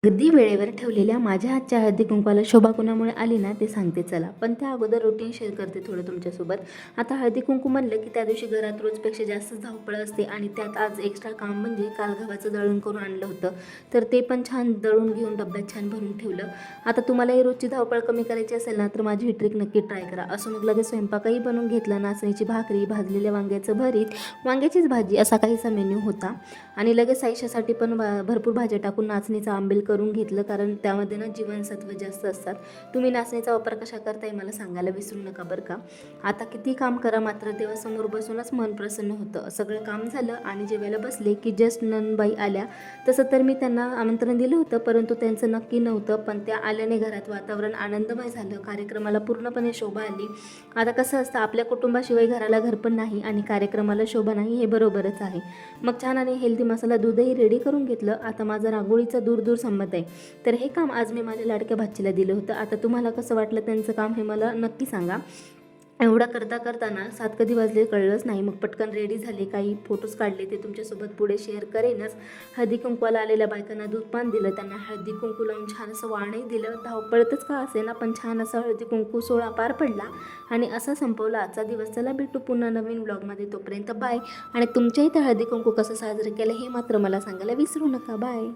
अगदी वेळेवर ठेवलेल्या माझ्या हातच्या हळदी कुंकवाला शोभा कोणामुळे आली ना ते सांगते चला. पण त्या अगोदर रुटीन शेअर करते थोडं तुमच्यासोबत. आता हळदी कुंकू म्हणलं की त्या दिवशी घरात रोजपेक्षा जास्त धावपळ असते आणि त्यात आज एक्स्ट्रा काम म्हणजे काल गव्हाचं दळण करून आणलं होतं, तर ते पण छान दळून घेऊन डब्यात छान भरून ठेवलं. आता तुम्हालाही रोजची धावपळ कमी करायची असेल ना तर माझी ही ट्रिक नक्की ट्राय करा. असं मग लगेच स्वयंपाकही बनवून घेतला. नाचणीची भाकरी, भाजलेल्या वांग्याचं भरीत, वांग्याचीच भाजी असा काहीसा मेन्यू होता. आणि लगेच आयुष्यासाठी पण भरपूर भाज्या टाकून नाचणीचं आंबील करून घेतलं, कारण त्यामध्ये ना जीवनसत्व जास्त असतात. तुम्ही नाचणीचा वापर कशा करताय मला सांगायला विसरू नका बरं का. आता किती काम करा मात्र देवासमोर बसूनच मन प्रसन्न होतं. सगळं काम झालं आणि जेवायला बसले की जस्ट ननबाई आल्या. तसं तर मी त्यांना आमंत्रण दिलं होतं, परंतु त्यांचं नक्की नव्हतं, पण त्या आल्याने घरात वातावरण आनंदमय झालं. कार्यक्रमाला पूर्णपणे शोभा आली. आता कसं असतं, आपल्या कुटुंबाशिवाय घराला घर पण नाही आणि कार्यक्रमाला शोभा नाही, हे बरोबरच आहे. मग छान आणि हेल्दी मसाला दूधही रेडी करून घेतलं. आता माझा रांगोळीचा दूर दूर संमत आहे. तर हे काम आज मी माझ्या लाडक्या भाचीला दिलं होतं. आता तुम्हाला कसं वाटलं त्यांचं काम हे मला नक्की सांगा. एवढा करता करताना 7 कधी वाजले कळलंच नाही. मग पटकन रेडी झाले, काही फोटोज काढले, ते तुमच्यासोबत पुढे शेअर करेनच. हळदी कुंकवाला आलेल्या बायकांना दूधपान दिलं, त्यांना हळदी कुंकू लावून छान असं वाणही दिलं. धावपळतच का असे ना, पण छान असा हळदी कुंकू सोहळा पार पडला आणि असा संपवला आजचा दिवस. चला भेटू पुन्हा नवीन ब्लॉगमध्ये, तोपर्यंत बाय. आणि तुमच्याही इथं हळदी कुंकू कसं साजरं केलं हे मात्र मला सांगायला विसरू नका. बाय.